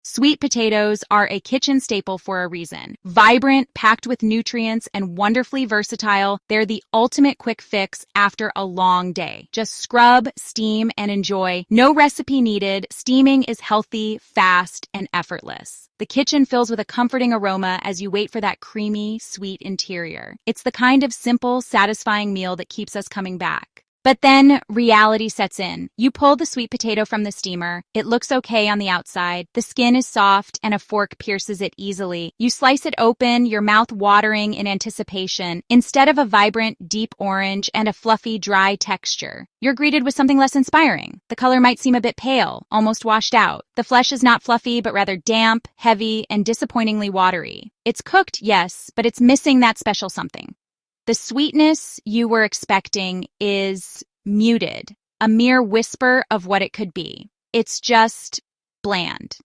Sweet potatoes are a kitchen staple for a reason. Vibrant, packed with nutrients, and wonderfully versatile, they're the ultimate quick fix after a long day. Just scrub, steam, and enjoy. No recipe needed. Steaming is healthy, fast, and effortless. The kitchen fills with a comforting aroma as you wait for that creamy, sweet interior. It's the kind of simple, satisfying meal that keeps us coming back. But then reality sets in. You pull the sweet potato from the steamer. It looks okay on the outside. The skin is soft and a fork pierces it easily. You slice it open, your mouth watering in anticipation. Instead of a vibrant, deep orange and a fluffy, dry texture, you're greeted with something less inspiring. The color might seem a bit pale, almost washed out. The flesh is not fluffy, but rather damp, heavy, and disappointingly watery. It's cooked, yes, but it's missing that special something. The sweetness you were expecting is muted, a mere whisper of what it could be. It's just bland.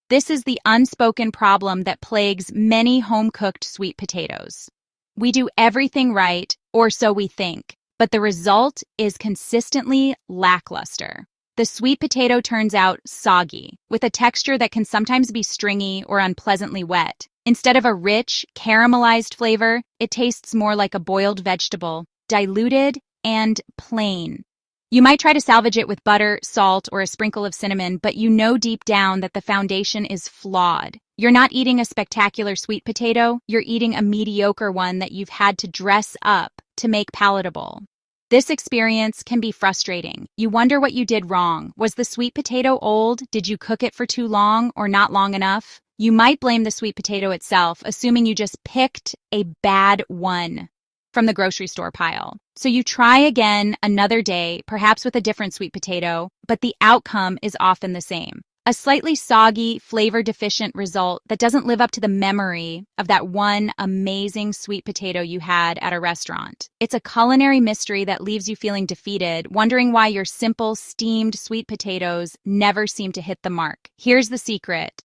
This is the unspoken problem that plagues many home-cooked sweet potatoes. We do everything right, or so we think, but the result is consistently lackluster. The sweet potato turns out soggy, with a texture that can sometimes be stringy or unpleasantly wet. Instead of a rich, caramelized flavor, it tastes more like a boiled vegetable, diluted and plain. You might try to salvage it with butter, salt, or a sprinkle of cinnamon, but you know deep down that the foundation is flawed. You're not eating a spectacular sweet potato, you're eating a mediocre one that you've had to dress up to make palatable. This experience can be frustrating. You wonder what you did wrong. Was the sweet potato old? Did you cook it for too long or not long enough? You might blame the sweet potato itself, assuming you just picked a bad one from the grocery store pile. So you try again another day, perhaps with a different sweet potato, but the outcome is often the same. A slightly soggy, flavor-deficient result that doesn't live up to the memory of that one amazing sweet potato you had at a restaurant. It's a culinary mystery that leaves you feeling defeated, wondering why your simple, steamed sweet potatoes never seem to hit the mark. Here's the secret.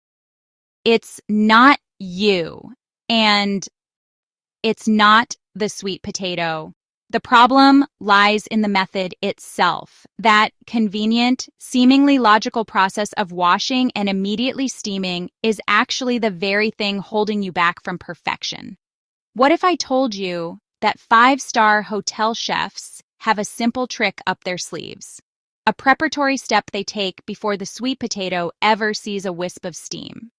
It's not you, and it's not the sweet potato. The problem lies in the method itself, that convenient, seemingly logical process of washing and immediately steaming is actually the very thing holding you back from perfection. What if I told you that 5-star hotel chefs have a simple trick up their sleeves? A preparatory step they take before the sweet potato ever sees a wisp of steam.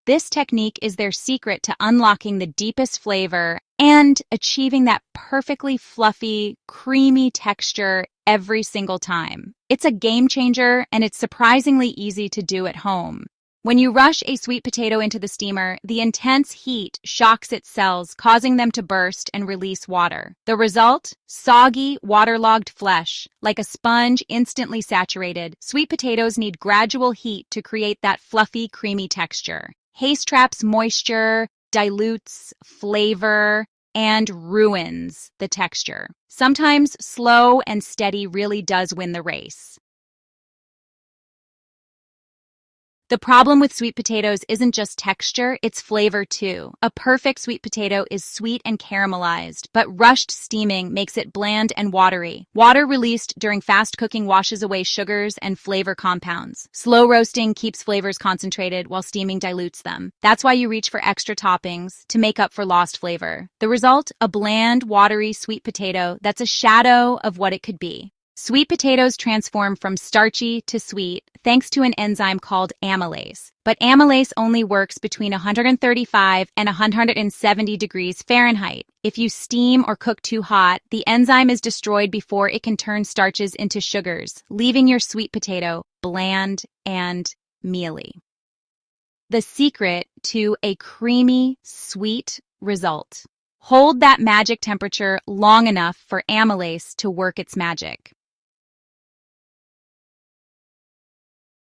This technique is their secret to unlocking the deepest flavor and achieving that perfectly fluffy, creamy texture every single time. It's a game changer, and it's surprisingly easy to do at home. When you rush a sweet potato into the steamer, the intense heat shocks its cells, causing them to burst and release water. The result? Soggy, waterlogged flesh, like a sponge instantly saturated. Sweet potatoes need gradual heat to create that fluffy, creamy texture. Haste traps moisture, dilutes flavor, and ruins the texture. Sometimes slow and steady really does win the race. The problem with sweet potatoes isn't just texture, it's flavor too. A perfect sweet potato is sweet and caramelized, but rushed steaming makes it bland and watery. Water released during fast cooking washes away sugars and flavor compounds. Slow roasting keeps flavors concentrated while steaming dilutes them. That's why you reach for extra toppings to make up for lost flavor. The result? A bland, watery sweet potato that's a shadow of what it could be. Sweet potatoes transform from starchy to sweet thanks to an enzyme called amylase. But amylase only works between 135 and 170 degrees Fahrenheit. If you steam or cook too hot, the enzyme is destroyed before it can turn starches into sugars, leaving your sweet potato bland and mealy. The secret to a creamy, sweet result. Hold that magic temperature long enough for amylase to work its magic.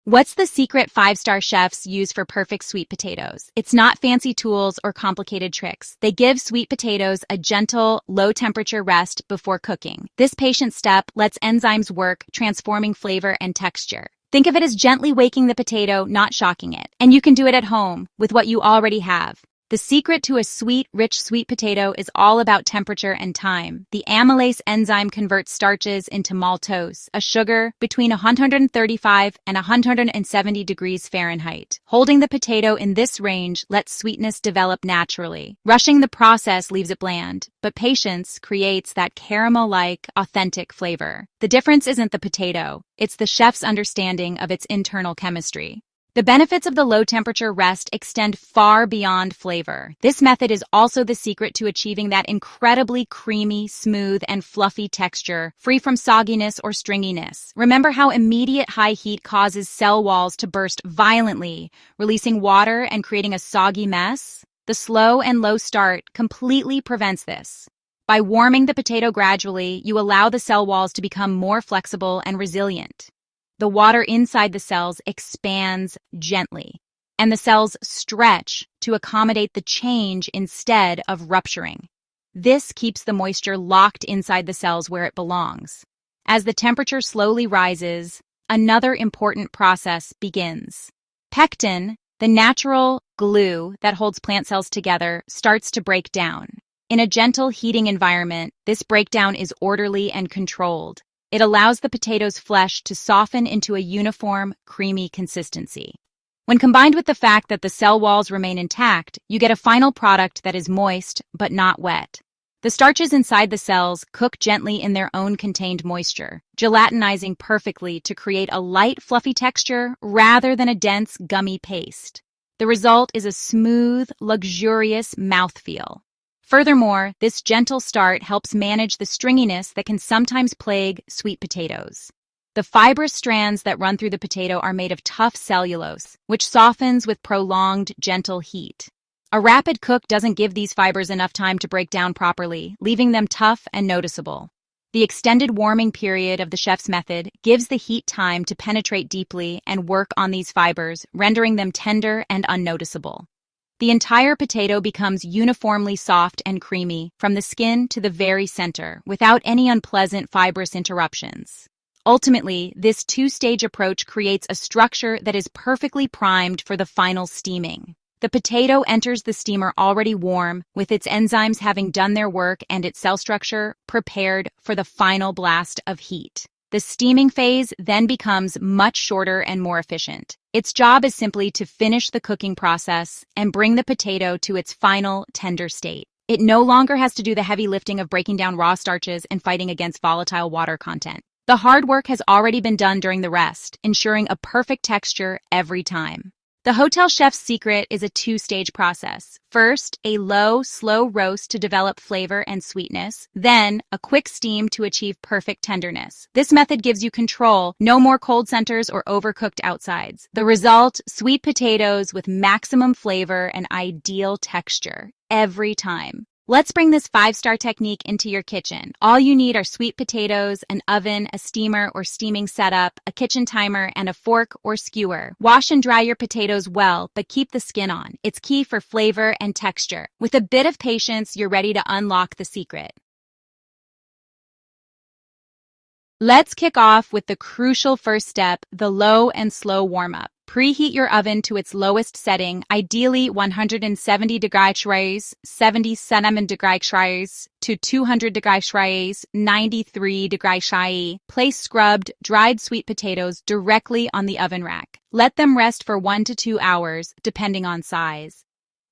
What's the secret 5-star chefs use for perfect sweet potatoes? It's not fancy tools or complicated tricks. They give sweet potatoes a gentle, low-temperature rest before cooking. This patient step lets enzymes work, transforming flavor and texture. Think of it as gently waking the potato, not shocking it. And you can do it at home with what you already have. The secret to a sweet, rich sweet potato is all about temperature and time. The amylase enzyme converts starches into maltose, a sugar, between 135 and 170 degrees Fahrenheit. Holding the potato in this range lets sweetness develop naturally. Rushing the process leaves it bland, but patience creates that caramel-like, authentic flavor. The difference isn't the potato, it's the chef's understanding of its internal chemistry. The benefits of the low-temperature rest extend far beyond flavor. This method is also the secret to achieving that incredibly creamy, smooth, and fluffy texture, free from sogginess or stringiness. Remember how immediate high heat causes cell walls to burst violently, releasing water and creating a soggy mess? The slow and low start completely prevents this. By warming the potato gradually, you allow the cell walls to become more flexible and resilient. The water inside the cells expands gently, and the cells stretch to accommodate the change instead of rupturing. This keeps the moisture locked inside the cells where it belongs. As the temperature slowly rises, another important process begins. Pectin, the natural glue that holds plant cells together, starts to break down. In a gentle heating environment, this breakdown is orderly and controlled. It allows the potato's flesh to soften into a uniform, creamy consistency. When combined with the fact that the cell walls remain intact, you get a final product that is moist but not wet. The starches inside the cells cook gently in their own contained moisture, gelatinizing perfectly to create a light, fluffy texture rather than a dense, gummy paste. The result is a smooth, luxurious mouthfeel. Furthermore, this gentle start helps manage the stringiness that can sometimes plague sweet potatoes. The fibrous strands that run through the potato are made of tough cellulose, which softens with prolonged, gentle heat. A rapid cook doesn't give these fibers enough time to break down properly, leaving them tough and noticeable. The extended warming period of the chef's method gives the heat time to penetrate deeply and work on these fibers, rendering them tender and unnoticeable. The entire potato becomes uniformly soft and creamy, from the skin to the very center, without any unpleasant fibrous interruptions. Ultimately, this two-stage approach creates a structure that is perfectly primed for the final steaming. The potato enters the steamer already warm, with its enzymes having done their work and its cell structure prepared for the final blast of heat. The steaming phase then becomes much shorter and more efficient. Its job is simply to finish the cooking process and bring the potato to its final tender state. It no longer has to do the heavy lifting of breaking down raw starches and fighting against volatile water content. The hard work has already been done during the rest, ensuring a perfect texture every time. The hotel chef's secret is a two-stage process. First, a low, slow roast to develop flavor and sweetness, then a quick steam to achieve perfect tenderness. This method gives you control, no more cold centers or overcooked outsides. The result, sweet potatoes with maximum flavor and ideal texture every time. Let's bring this 5-star technique into your kitchen. All you need are sweet potatoes, an oven, a steamer or steaming setup, a kitchen timer, and a fork or skewer. Wash and dry your potatoes well, but keep the skin on. It's key for flavor and texture. With a bit of patience, you're ready to unlock the secret. Let's kick off with the crucial first step, the low and slow warm-up. Preheat your oven to its lowest setting, ideally 170 degrees Celsius, 77 degrees Celsius to 200 degrees Celsius, 93 degrees Celsius. Place scrubbed, dried sweet potatoes directly on the oven rack. Let them rest for 1 to 2 hours, depending on size.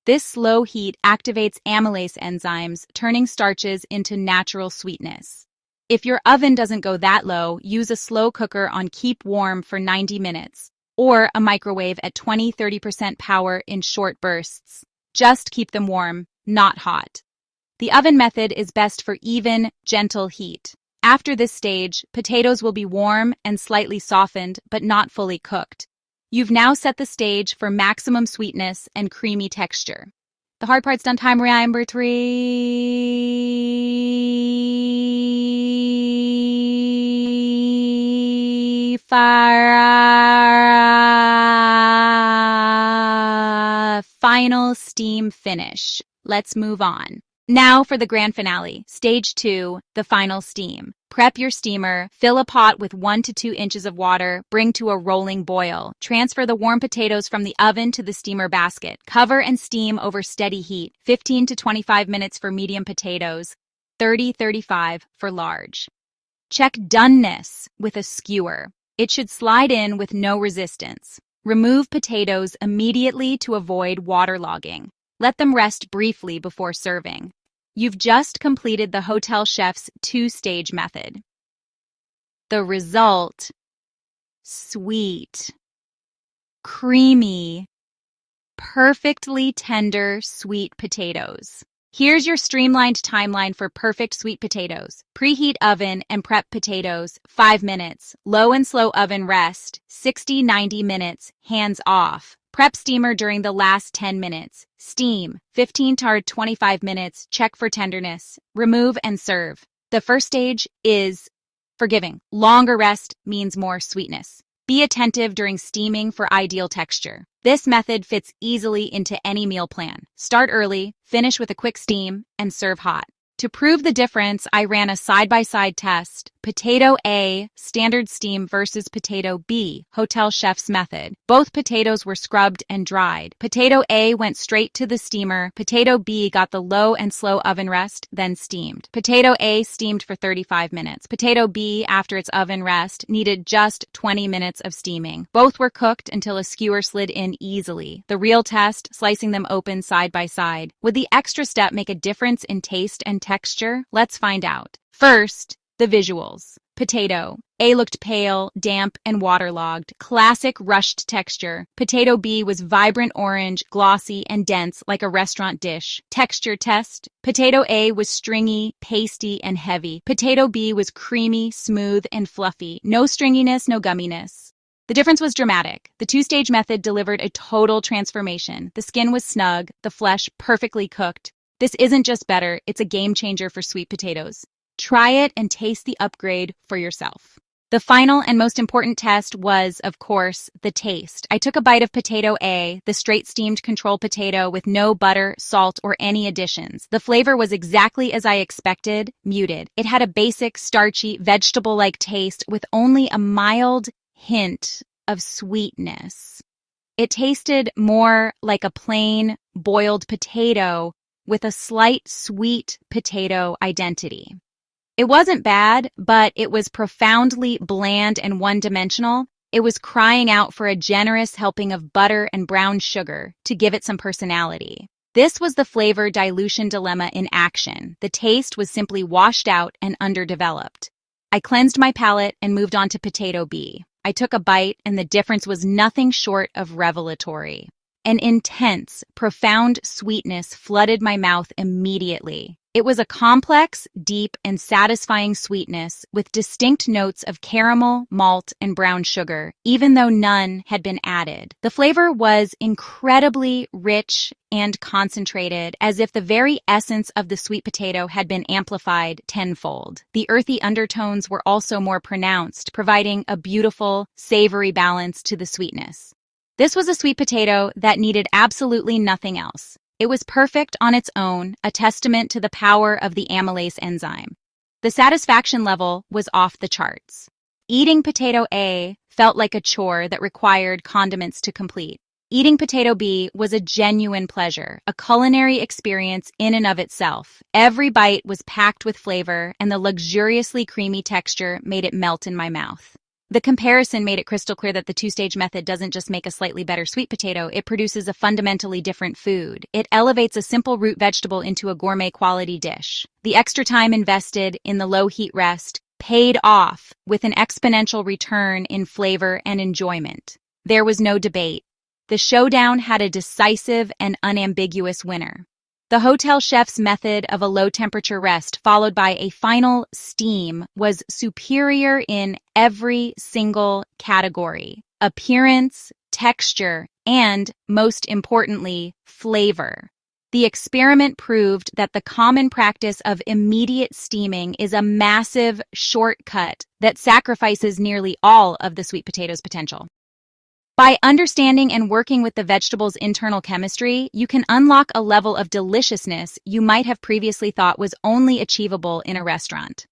This slow heat activates amylase enzymes, turning starches into natural sweetness. If your oven doesn't go that low, use a slow cooker on keep warm for 90 minutes. Or a microwave at 20–30% power in short bursts. Just keep them warm, not hot. The oven method is best for even, gentle heat. After this stage, potatoes will be warm and slightly softened, but not fully cooked. You've now set the stage for maximum sweetness and creamy texture. The hard part's done. Time number 3. Final steam finish. Let's move on. Now for the grand finale, stage 2, the final steam. Prep your steamer, fill a pot with 1 to 2 inches of water, bring to a rolling boil. Transfer the warm potatoes from the oven to the steamer basket. Cover and steam over steady heat, 15 to 25 minutes for medium potatoes, 30-35 for large. Check doneness with a skewer. It should slide in with no resistance. Remove potatoes immediately to avoid waterlogging. Let them rest briefly before serving. You've just completed the hotel chef's 2-stage method. The result: sweet, creamy, perfectly tender sweet potatoes. Here's your streamlined timeline for perfect sweet potatoes. Preheat oven and prep potatoes, 5 minutes. Low and slow oven rest, 60-90 minutes, hands off. Prep steamer during the last 10 minutes. Steam, 15 to 25 minutes, check for tenderness. Remove and serve. The first stage is forgiving. Longer rest means more sweetness. Be attentive during steaming for ideal texture. This method fits easily into any meal plan. Start early, finish with a quick steam, and serve hot. To prove the difference, I ran a side-by-side test. Potato A, standard steam versus Potato B, Hotel Chef's method. Both potatoes were scrubbed and dried. Potato A went straight to the steamer. Potato B got the low and slow oven rest, then steamed. Potato A steamed for 35 minutes. Potato B, after its oven rest, needed just 20 minutes of steaming. Both were cooked until a skewer slid in easily. The real test, slicing them open side by side. Would the extra step make a difference in taste and texture? Let's find out. First, the visuals. Potato A looked pale, damp, and waterlogged. Classic rushed texture. Potato B was vibrant orange, glossy, and dense like a restaurant dish. Texture test. Potato A was stringy, pasty, and heavy. Potato B was creamy, smooth, and fluffy. No stringiness, no gumminess. The difference was dramatic. The 2-stage method delivered a total transformation. The skin was snug, the flesh perfectly cooked. This isn't just better, it's a game changer for sweet potatoes. Try it and taste the upgrade for yourself. The final and most important test was, of course, the taste. I took a bite of Potato A, the straight steamed control potato with no butter, salt, or any additions. The flavor was exactly as I expected, muted. It had a basic, starchy, vegetable-like taste with only a mild hint of sweetness. It tasted more like a plain, boiled potato with a slight sweet potato identity. It wasn't bad, but it was profoundly bland and one-dimensional. It was crying out for a generous helping of butter and brown sugar to give it some personality. This was the flavor dilution dilemma in action. The taste was simply washed out and underdeveloped. I cleansed my palate and moved on to Potato B. I took a bite, and the difference was nothing short of revelatory. An intense, profound sweetness flooded my mouth immediately. It was a complex, deep, and satisfying sweetness with distinct notes of caramel, malt, and brown sugar, even though none had been added. The flavor was incredibly rich and concentrated, as if the very essence of the sweet potato had been amplified tenfold. The earthy undertones were also more pronounced, providing a beautiful, savory balance to the sweetness. This was a sweet potato that needed absolutely nothing else. It was perfect on its own, a testament to the power of the amylase enzyme. The satisfaction level was off the charts. Eating Potato A felt like a chore that required condiments to complete. Eating Potato B was a genuine pleasure, a culinary experience in and of itself. Every bite was packed with flavor, and the luxuriously creamy texture made it melt in my mouth. The comparison made it crystal clear that the 2-stage method doesn't just make a slightly better sweet potato, it produces a fundamentally different food. It elevates a simple root vegetable into a gourmet quality dish. The extra time invested in the low heat rest paid off with an exponential return in flavor and enjoyment. There was no debate. The showdown had a decisive and unambiguous winner. The hotel chef's method of a low-temperature rest followed by a final steam was superior in every single category: appearance, texture, and, most importantly, flavor. The experiment proved that the common practice of immediate steaming is a massive shortcut that sacrifices nearly all of the sweet potato's potential. By understanding and working with the vegetable's internal chemistry, you can unlock a level of deliciousness you might have previously thought was only achievable in a restaurant.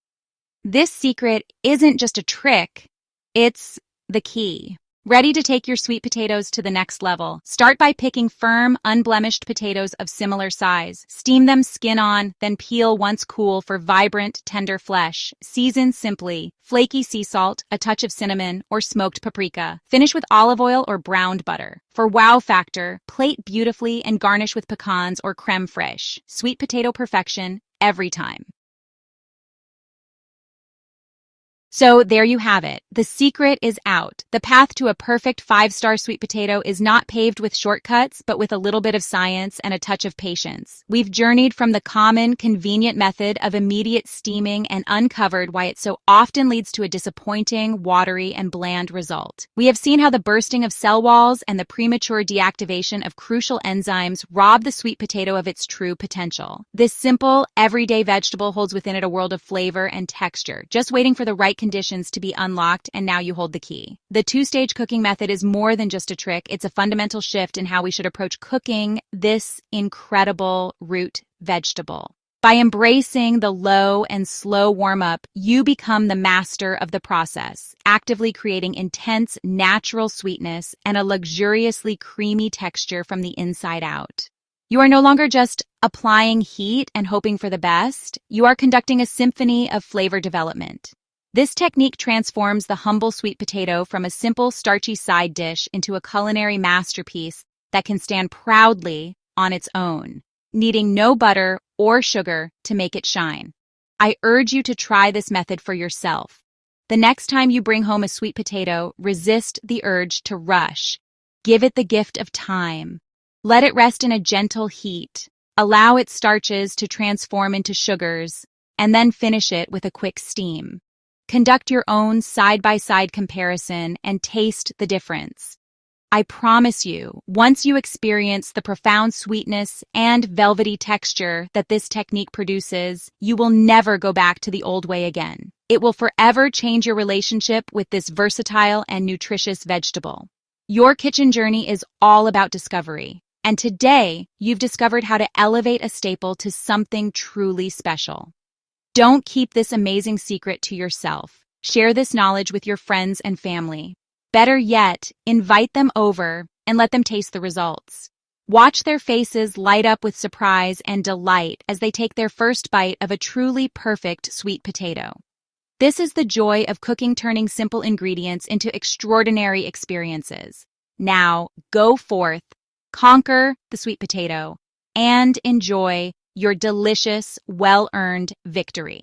This secret isn't just a trick, it's the key. Ready to take your sweet potatoes to the next level? Start by picking firm, unblemished potatoes of similar size. Steam them skin on, then peel once cool for vibrant, tender flesh. Season simply. Flaky sea salt, a touch of cinnamon, or smoked paprika. Finish with olive oil or browned butter. For wow factor, plate beautifully and garnish with pecans or creme fraiche. Sweet potato perfection every time. So there you have it. The secret is out. The path to a perfect 5-star sweet potato is not paved with shortcuts, but with a little bit of science and a touch of patience. We've journeyed from the common, convenient method of immediate steaming and uncovered why it so often leads to a disappointing, watery, and bland result. We have seen how the bursting of cell walls and the premature deactivation of crucial enzymes rob the sweet potato of its true potential. This simple, everyday vegetable holds within it a world of flavor and texture, just waiting for the right conditions to be unlocked, and now you hold the key. The 2-stage cooking method is more than just a trick. It's a fundamental shift in how we should approach cooking this incredible root vegetable. By embracing the low and slow warm-up, you become the master of the process, actively creating intense, natural sweetness and a luxuriously creamy texture from the inside out. You are no longer just applying heat and hoping for the best. You are conducting a symphony of flavor development. This technique transforms the humble sweet potato from a simple, starchy side dish into a culinary masterpiece that can stand proudly on its own, needing no butter or sugar to make it shine. I urge you to try this method for yourself. The next time you bring home a sweet potato, resist the urge to rush. Give it the gift of time. Let it rest in a gentle heat. Allow its starches to transform into sugars, and then finish it with a quick steam. Conduct your own side-by-side comparison and taste the difference. I promise you, once you experience the profound sweetness and velvety texture that this technique produces, you will never go back to the old way again. It will forever change your relationship with this versatile and nutritious vegetable. Your kitchen journey is all about discovery, and today you've discovered how to elevate a staple to something truly special. Don't keep this amazing secret to yourself. Share this knowledge with your friends and family. Better yet, invite them over and let them taste the results. Watch their faces light up with surprise and delight as they take their first bite of a truly perfect sweet potato. This is the joy of cooking, turning simple ingredients into extraordinary experiences. Now, go forth, conquer the sweet potato, and enjoy your delicious, well-earned victory.